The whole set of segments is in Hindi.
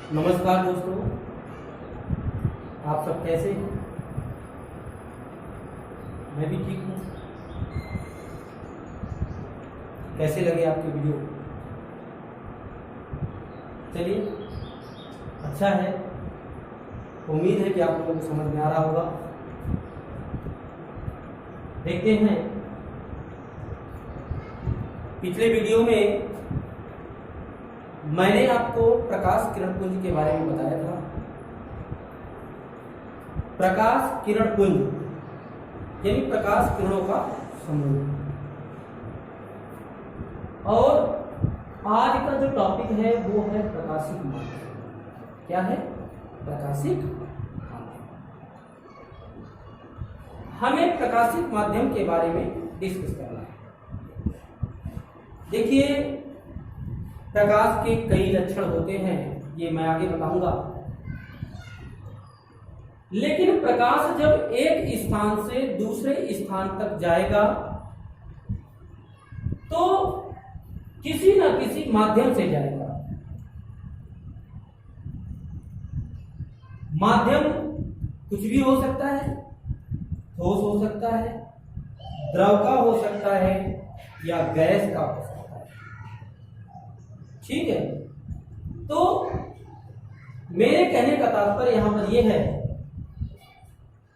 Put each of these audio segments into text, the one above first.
नमस्कार दोस्तों, आप सब कैसे हैं? मैं भी ठीक हूँ। कैसे लगे आपके वीडियो? चलिए, अच्छा है। उम्मीद है कि आप लोगों को समझ में आ रहा होगा। देखते हैं, पिछले वीडियो में मैंने आपको प्रकाश किरण पुंज के बारे में बताया था। प्रकाश किरण पुंज यानी प्रकाश किरणों का समूह। और आज का जो टॉपिक है वो है प्रकाशिक माध्यम। क्या है? प्रकाशिक माध्यम। हमें प्रकाशिक माध्यम के बारे में डिस्कस करना है। देखिए, प्रकाश के कई लक्षण होते हैं, ये मैं आगे बताऊंगा। लेकिन प्रकाश जब एक स्थान से दूसरे स्थान तक जाएगा तो किसी न किसी माध्यम से जाएगा। माध्यम कुछ भी हो सकता है, ठोस हो सकता है, द्रव का हो सकता है या गैस का हो सकता है। ठीक है, तो मेरे कहने का तात्पर्य यहां पर यह है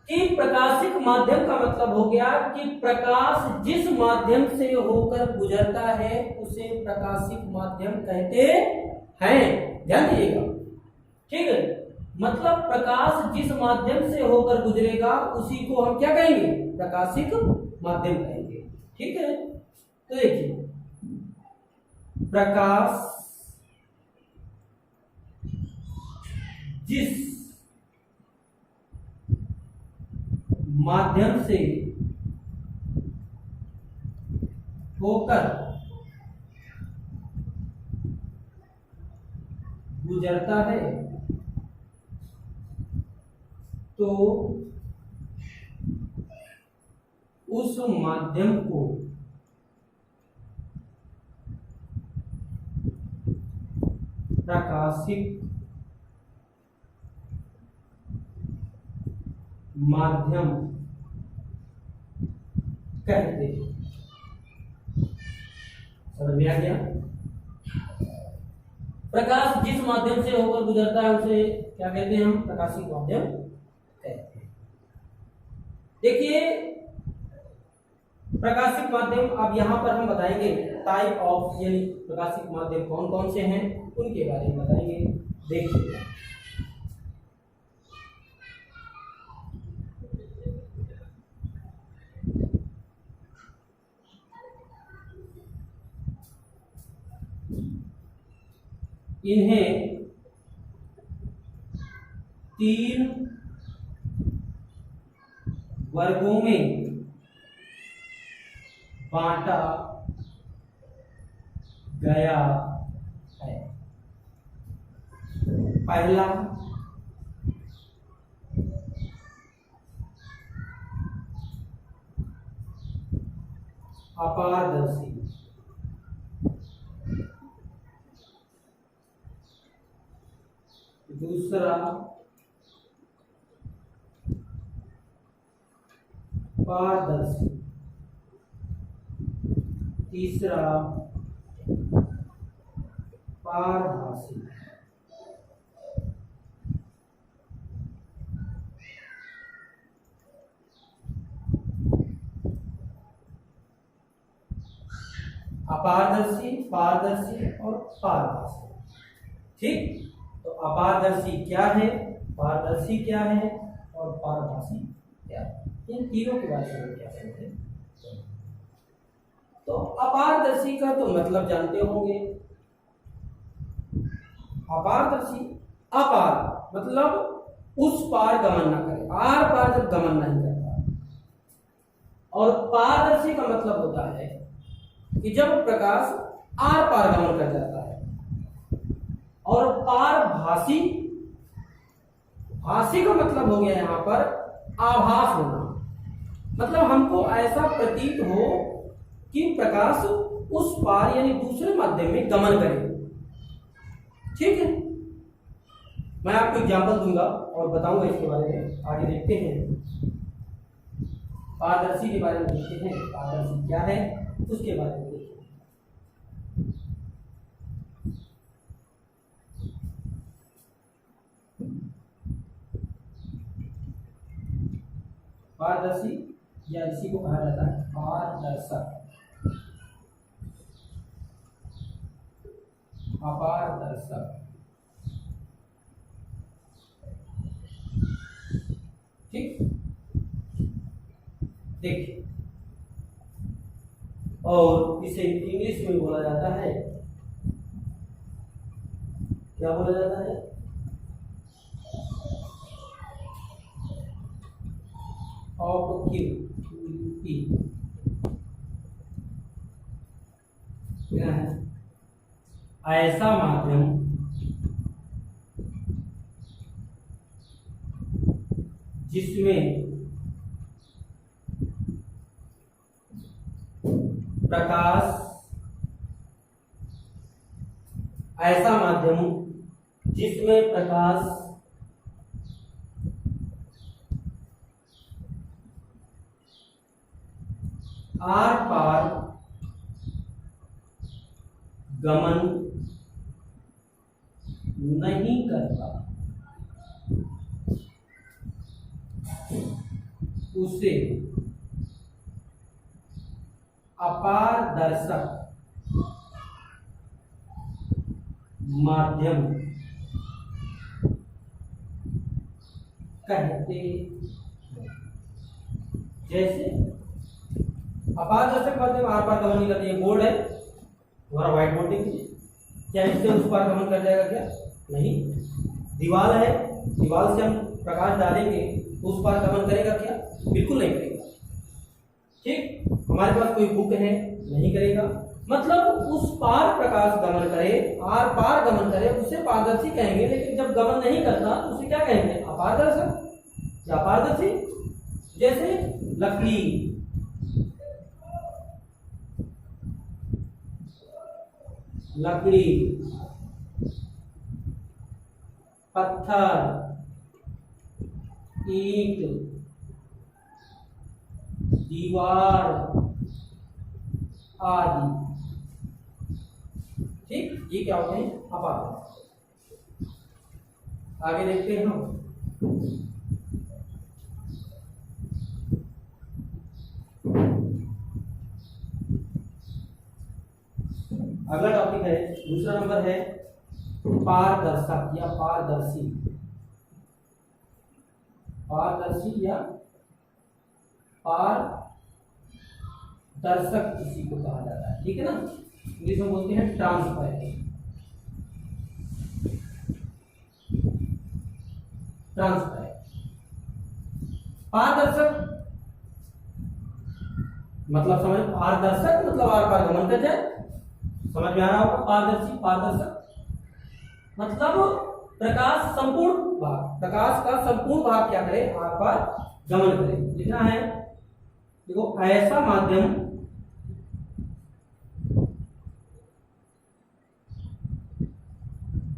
कि प्रकाशिक माध्यम का मतलब हो गया कि प्रकाश जिस माध्यम से होकर गुजरता है उसे प्रकाशिक माध्यम कहते हैं। ध्यान दीजिएगा, ठीक है। मतलब प्रकाश जिस माध्यम से होकर गुजरेगा उसी को हम क्या कहेंगे? प्रकाशिक माध्यम कहेंगे। ठीक है, तो देखिए, प्रकाश जिस माध्यम से होकर गुजरता है तो उस माध्यम को प्रकाशिक माध्यम कहते हैं। समझ में आ गया? प्रकाश जिस माध्यम से होकर गुजरता है उसे क्या कहते हैं? हम प्रकाशिक माध्यम कहते हैं। देखिए, प्रकाशिक माध्यम अब यहां पर हम बताएंगे टाइप ऑफ, यानी प्रकाशिक माध्यम कौन कौन से हैं उनके बारे में बताएंगे। देखिए, इन्हें 3 वर्गों में बांटा गया है। पहला अपारदर्शी, दूसरा पारदर्शी, तीसरा पारभासी। अपारदर्शी, पारदर्शी और पारभासी। ठीक, तो अपारदर्शी क्या है, पारदर्शी क्या है और पारभासी क्या है, इन तीनों के बारे में क्या समझे। तो अपारदर्शी का तो मतलब जानते होंगे। अपारदर्शी, अपार मतलब उस पार गमन न करे, आर पार जब गमन नहीं करता। और पारदर्शी का मतलब होता है कि जब प्रकाश आर पार गमन कर जाता है। और पारभासी, भासी का मतलब हो गया यहां पर आभास होना, मतलब हमको ऐसा प्रतीत हो कि प्रकाश उस पार यानी दूसरे माध्यम में गमन करे। ठीक है, मैं आपको एग्जांपल दूंगा और बताऊंगा इसके बारे में। आगे देखते हैं, पारदर्शी के बारे में देखते हैं, पारदर्शी क्या है उसके बारे में देखते हैं। पारदर्शी या इसी को कहा जाता है पारदर्शक, अपारदर्शक। ठीक, देखिए, और इसे इंग्लिश में बोला जाता है, क्या बोला जाता है? ऑब्क्यूटी। क्या है? ऐसा माध्यम जिसमें प्रकाश, ऐसा माध्यम जिसमें प्रकाश आर पार गमन नहीं करता, उसे अपारदर्शक माध्यम कहते हैं। जैसे अपारदर्शक माध्यम आर पार गमन नहीं करती है। बोर्ड है, हमारा व्हाइट बोर्ड देखिए, क्या इससे उस पार गमन कर जाएगा? क्या नहीं। दीवार है, दीवार से हम प्रकाश डालेंगे तो उस पार गमन करेगा? क्या बिल्कुल नहीं करेगा। ठीक, हमारे पास कोई बुक है, नहीं करेगा। मतलब उस पार प्रकाश गमन करे, आर पार गमन करे, उसे पारदर्शी कहेंगे। लेकिन जब गमन नहीं करता तो उसे क्या कहेंगे? अपारदर्शक या पारदर्शी। जैसे लकड़ी, लकड़ी, पत्थर, ईंट, दीवार आदि। ठीक, ये क्या होते हैं? अपारदर्शक। आगे देखते हैं हम, अगला टॉपिक है, दूसरा नंबर है पारदर्शक या पारदर्शी। पारदर्शी या पारदर्शक इसी को कहा जाता है। ठीक है ना, इंग्लिश में बोलते हैं ट्रांसपेरेंट। ट्रांसपेरेंट, पारदर्शक मतलब समझ, पारदर्शक मतलब आर पार गमन कर जाए। समझ में आ रहा होगा? पारदर्शी, पारदर्शक मतलब प्रकाश संपूर्ण भाग, प्रकाश का संपूर्ण भाग क्या करे? आर पार गमन करे। लिखना है, देखो, ऐसा माध्यम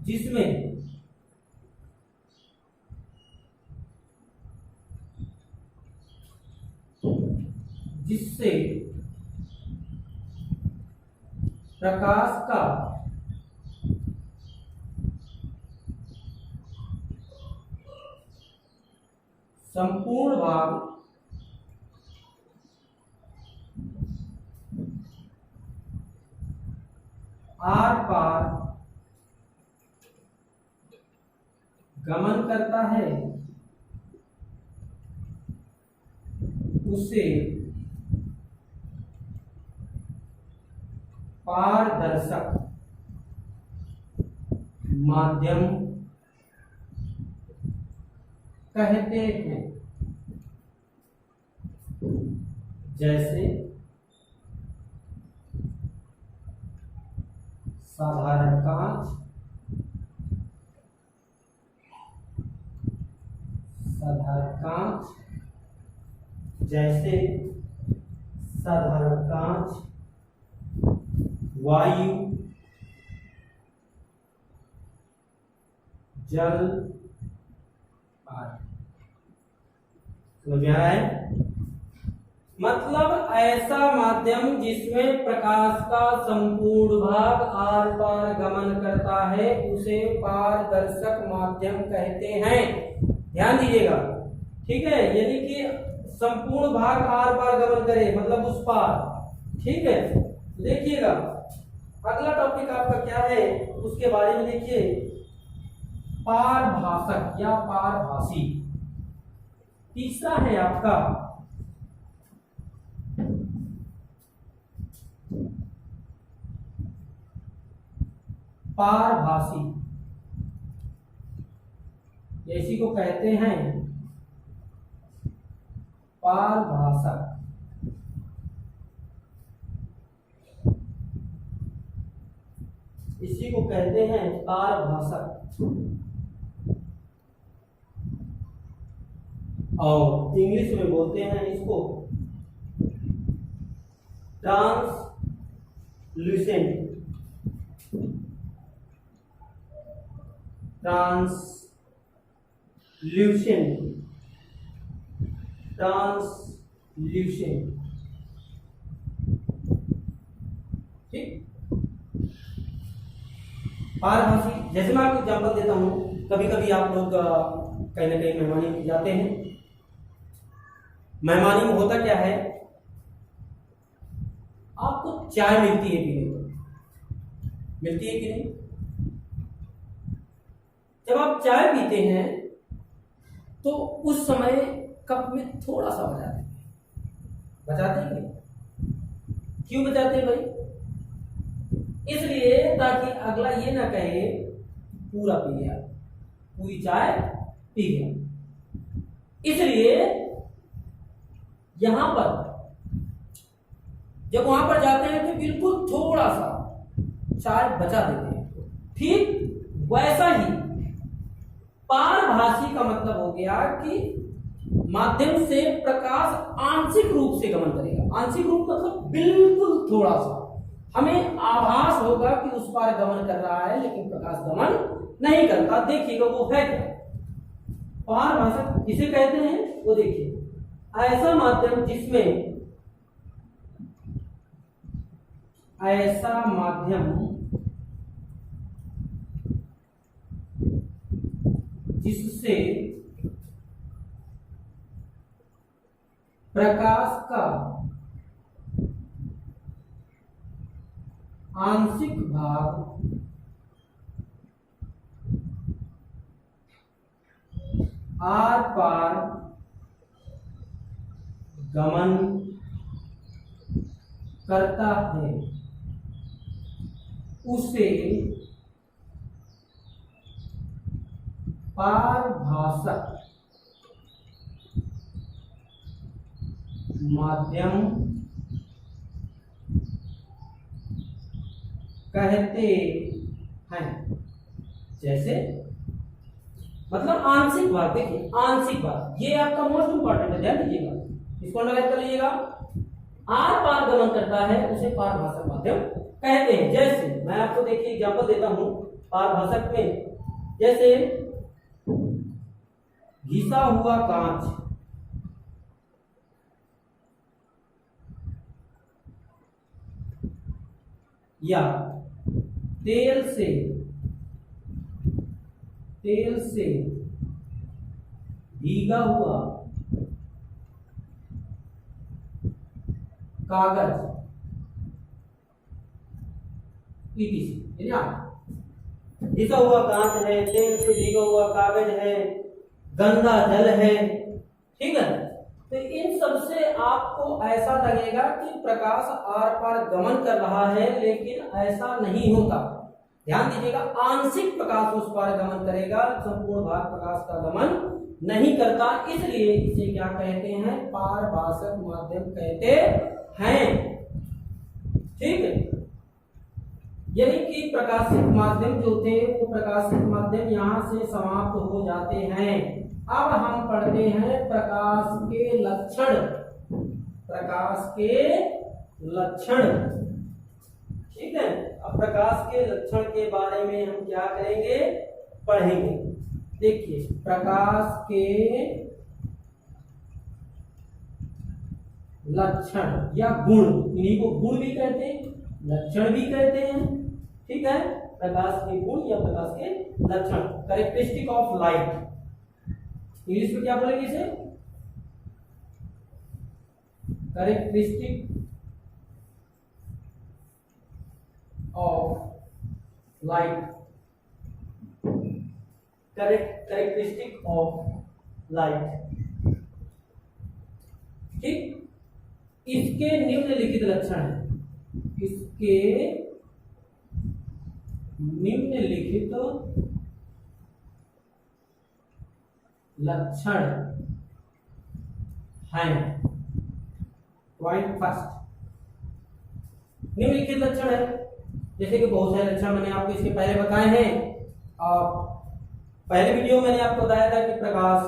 जिसमें जिससे प्रकाश का संपूर्ण भाग आर पार गमन करता है, उसे पारदर्शक माध्यम कहते हैं। जैसे साधारण कांच, साधारण कांच, जैसे साधारण कांच, वायु, जल आदि। समझ में आ रहा है? मतलब ऐसा माध्यम जिसमें प्रकाश का संपूर्ण भाग आर पार गमन करता है उसे पारदर्शक माध्यम कहते हैं। ध्यान दीजिएगा, ठीक है। यानी कि संपूर्ण भाग आर पार गमन करे, मतलब उस पार, ठीक है। देखिएगा अगला टॉपिक आपका क्या है, उसके बारे में देखिए, पारभासक या पारभासी। तीसरा है आपका पारभासी, इसी को कहते हैं पारभासक। इसी को कहते हैं पारभासक, और इंग्लिश में बोलते हैं इसको ट्रांसल्यूसेंट। ट्रांसल्यूसेंट, ठीक। पारभासी, जैसे मैं आपको एग्जाम्पल देता हूं, कभी कभी आप लोग कहीं ना कहीं मेहमानी में जाते हैं। मेहमानी में होता क्या है, आपको चाय मिलती है पीने को, मिलती है कि नहीं? जब आप चाय पीते हैं तो उस समय कप में थोड़ा सा बचाते हैं। क्यों बचाते हैं भाई? इसलिए ताकि अगला ये ना कहे पूरा पी गया, पूरी चाय पी गया। इसलिए यहां पर जब वहां पर जाते हैं तो बिल्कुल थोड़ा सा चाय बचा देते हैं। ठीक वैसा ही पारभासी का मतलब हो गया कि माध्यम से प्रकाश आंशिक रूप से गमन करेगा। आंशिक रूप मतलब बिल्कुल थोड़ा सा, हमें आभास होगा कि उस पार गमन कर रहा है लेकिन प्रकाश गमन नहीं करता। देखिएगा वो है क्या पारभासक किसे कहते हैं, वो देखिए, ऐसा माध्यम जिसमें जिससे प्रकाश का आंशिक भाग आर पार गमन करता है उसे पारभासक माध्यम कहते हैं। जैसे मतलब आंशिक भाग, देखिए आंशिक भाग ये आपका मोस्ट इंपॉर्टेंट है, ध्यान दीजिएगा, इसको अंडरलाइन कर लीजिएगा। आर पार गमन करता है उसे पारभासक माध्यम कहते हैं। जैसे मैं आपको देखिए एग्जांपल देता हूं पारभासक में, जैसे घिसा हुआ कांच, या तेल से भीगा हुआ कागज, पीटीसी, घिसा हुआ कांच है, तेल से भीगा हुआ कागज है, गंदा जल है, ठीक है। तो इन सब से आपको ऐसा लगेगा कि प्रकाश आर पार गमन कर रहा है, लेकिन ऐसा नहीं होता। ध्यान दीजिएगा, आंशिक प्रकाश उस पार गमन करेगा, संपूर्ण भाग प्रकाश का गमन नहीं करता। इसलिए इसे क्या कहते हैं, पारभासक माध्यम कहते हैं, ठीक है। यानी कि प्रकाशित माध्यम जो थे वो प्रकाशित माध्यम यहां से समाप्त हो जाते हैं। अब हम पढ़ते हैं प्रकाश के लक्षण। प्रकाश के लक्षण, ठीक है। अब प्रकाश के लक्षण के बारे में हम क्या करेंगे, पढ़ेंगे। देखिए प्रकाश के लक्षण या गुण, इन्हीं को गुण भी कहते हैं, लक्षण भी कहते हैं। ठीक है, प्रकाश के गुण या प्रकाश के लक्षण, कैरेक्टरिस्टिक ऑफ लाइट। इंग्लिश में क्या बोलेंगे इसे? Characteristic of light, characteristic of light. ठीक, इसके निम्नलिखित लक्षण हैं, इसके निम्नलिखित लक्षण हैं। पॉइंट फर्स्ट, निम्नलिखित लक्षण है, जैसे कि बहुत सारे लक्षण मैंने आपको इसके पहले बताए हैं। और पहले वीडियो में मैंने आपको बताया था कि प्रकाश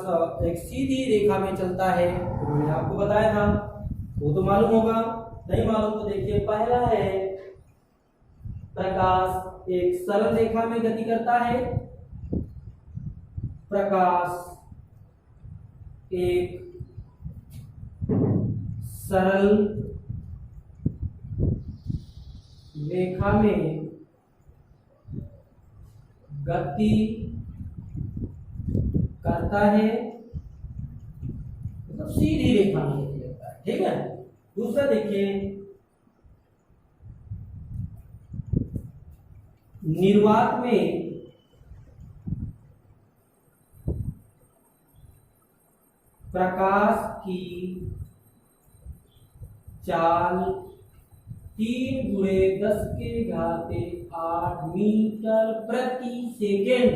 एक सीधी रेखा में चलता है, तो मैंने आपको बताया था, वो तो मालूम होगा। नहीं मालूम तो देखिए, पहला है प्रकाश एक सरल रेखा में गति करता है। प्रकाश एक सरल रेखा में गति करता है, मतलब सीधी रेखा में गति करता है। ठीक है, दूसरा देखिए, निर्वात में प्रकाश की चाल 3×10⁸ मीटर प्रति सेकेंड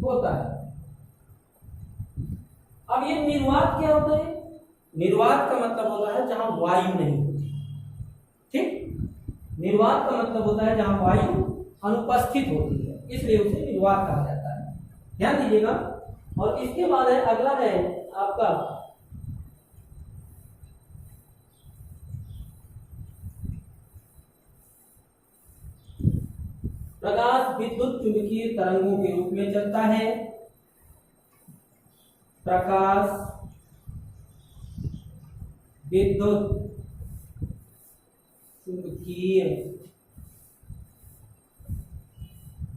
होता है। अब ये निर्वात क्या होता है? निर्वात का मतलब होता है जहां वायु नहीं होती। ठीक, निर्वात का मतलब होता है जहां वायु अनुपस्थित होती है, इसलिए उसे निर्वात कहा जाता है। ध्यान दीजिएगा। और इसके बाद है, अगला है आपका प्रकाश विद्युत चुंबकीय तरंगों के रूप में चलता है। प्रकाश विद्युत चुंबकीय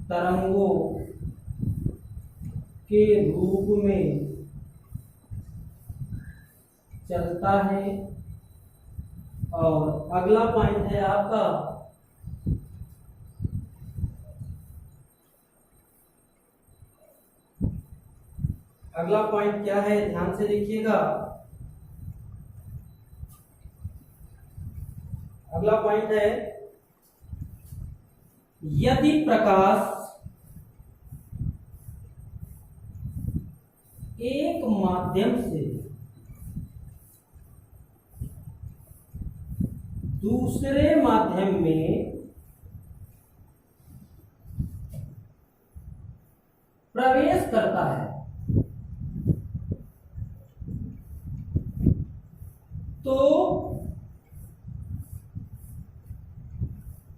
तरंगों के रूप में चलता है। और अगला पॉइंट है आपका अगला पॉइंट क्या है, ध्यान से देखिएगा। अगला पॉइंट है, यदि प्रकाश एक माध्यम से दूसरे माध्यम में प्रवेश करता है तो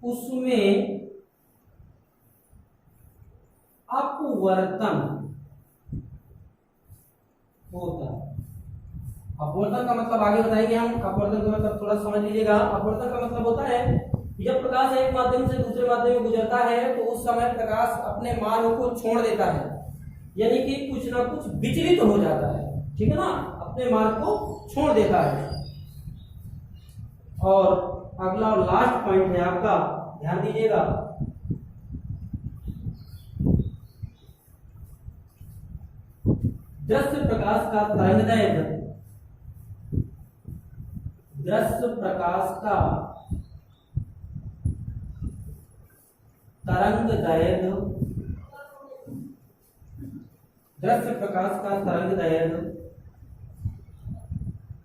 उसमें अपवर्तन होता है। अपवर्तन का मतलब आगे बताएंगे हम। अपवर्तन का मतलब थोड़ा समझ लीजिएगा। अपवर्तन का मतलब होता है जब प्रकाश एक माध्यम से दूसरे माध्यम में गुजरता है तो उस समय प्रकाश अपने मार्ग को छोड़ देता है, यानी कि कुछ ना कुछ विचलित हो जाता है। ठीक है ना, अपने मार्ग को छोड़ देता है। और अगला और लास्ट पॉइंट है आपका, ध्यान दीजिएगा, दृश्य प्रकाश का तरंगदैर्घ्य, दृश्य प्रकाश का तरंगदैर्घ्य, दृश्य प्रकाश का तरंगदैर्घ्य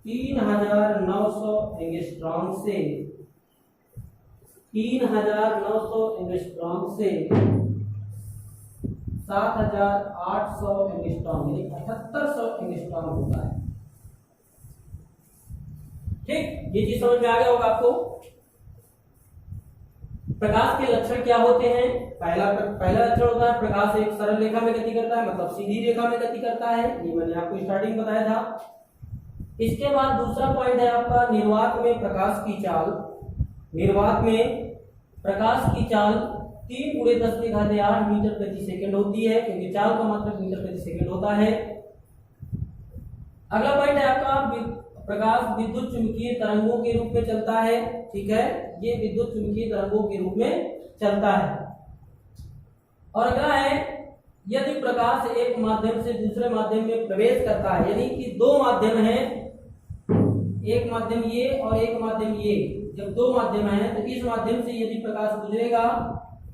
3900 एंगस्ट्रॉम से 3900 एंगस्ट्रॉम से 7800 एंगस्ट्रॉम, यानी 7800 एंगस्ट्रॉम होता है। ठीक, ये चीज समझ में आ गया होगा आपको। प्रकाश के लक्षण क्या होते हैं? पहला लक्षण होता है प्रकाश एक सरल रेखा में गति करता है, मतलब सीधी रेखा में गति करता है, ये मैंने आपको स्टार्टिंग बताया था। इसके बाद दूसरा पॉइंट है आपका निर्वात में प्रकाश की चाल। निर्वात में प्रकाश की चाल 3×10⁸ मीटर प्रति सेकंड होती है, क्योंकि चाल का मात्रक मीटर प्रति सेकंड होता है। अगला पॉइंट है आपका प्रकाश विद्युत चुंबकीय तरंगों के रूप में चलता है। ठीक है, ये विद्युत चुंबकीय तरंगों के रूप में चलता है। और अगला है यदि प्रकाश एक माध्यम से दूसरे माध्यम में प्रवेश करता है, यानी कि दो माध्यम हैं, एक माध्यम ये और एक माध्यम ये, जब दो माध्यम हैं तो इस माध्यम से यदि प्रकाश गुजरेगा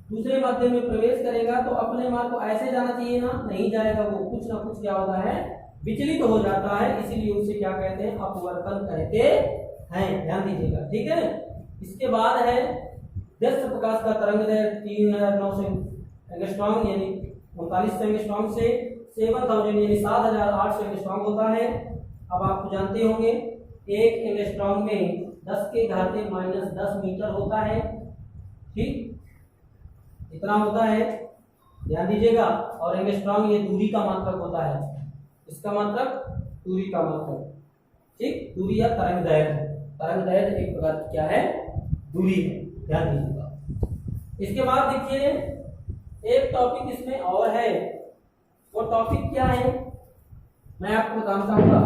दूसरे माध्यम में प्रवेश करेगा तो अपने मार्ग को ऐसे जाना चाहिए ना, नहीं जाएगा, वो कुछ ना कुछ क्या होता है विचलित हो जाता है, इसीलिए उसे क्या कहते हैं अपवर्तन कहते हैं, ध्यान दीजिएगा। ठीक है, इसके बाद है व्यस्त प्रकाश का तरंगदैर्घ्य 3009 एंगस्ट्रॉम यानी 39 एंगस्ट्रॉम से 7000 यानी 7800 एंगस्ट्रॉम होता है। अब आप जानते होंगे एक एंगस्ट्रॉम में 10⁻⁻10 मीटर होता है। ठीक, इतना होता है, ध्यान दीजिएगा। और एंगस्ट्रॉम ये दूरी का मात्रक होता है, इसका मात्रक दूरी का मात्रक। ठीक, दूरी या तरंगदैर्घ्य, तरंगदैर्घ्य एक प्रकार की क्या है दूरी है, ध्यान दीजिएगा। इसके बाद देखिए एक टॉपिक इसमें और है, वो टॉपिक क्या है मैं आपको बताना चाहूंगा।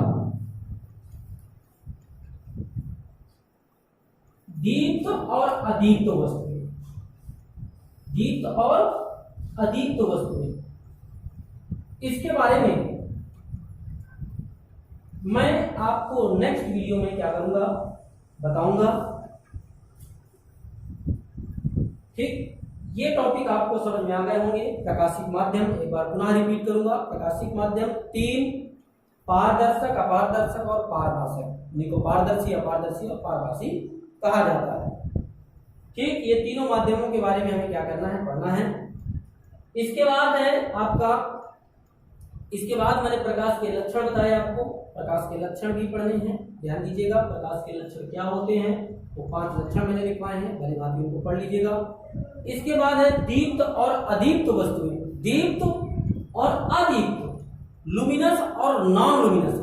दीप्त और अदीप्त वस्तुएं, दीप्त और अदीप्त वस्तुएं, इसके बारे में मैं आपको नेक्स्ट वीडियो में क्या करूंगा बताऊंगा। ठीक, ये टॉपिक आपको समझ में आ गए होंगे। प्रकाशिक माध्यम एक बार पुनः रिपीट करूंगा। प्रकाशिक माध्यम 3 पारदर्शक, अपारदर्शक और पारभाषक, इनको पारदर्शी, अपारदर्शी और पारभाषी कहा जाता है। ठीक, ये तीनों माध्यमों के बारे में हमें क्या करना है, पढ़ना है। इसके बाद है आपका, इसके बाद मैंने प्रकाश के लक्षण बताए आपको, प्रकाश के लक्षण भी पढ़ने हैं, ध्यान दीजिएगा। प्रकाश के लक्षण क्या होते हैं, वो 5 लक्षण मैंने लिखवाए हैं, भली भांति उनको पढ़ लीजिएगा। इसके बाद है दीप्त और अदीप्त वस्तुएं, दीप्त और अदीप्त, लुमिनस और नॉन लुमिनस,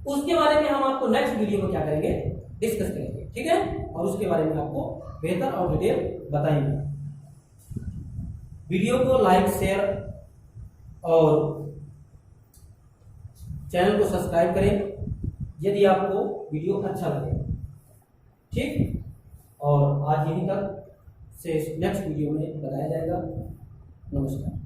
उसके बारे में हम आपको नेक्स्ट वीडियो में क्या करेंगे, डिस्कस करेंगे। ठीक है, और उसके बारे में आपको बेहतर और डिटेल बताएंगे। वीडियो को लाइक, शेयर और चैनल को सब्सक्राइब करें यदि आपको वीडियो अच्छा लगे। ठीक, और आज यहीं तक से नेक्स्ट वीडियो में बताया जाएगा। नमस्कार।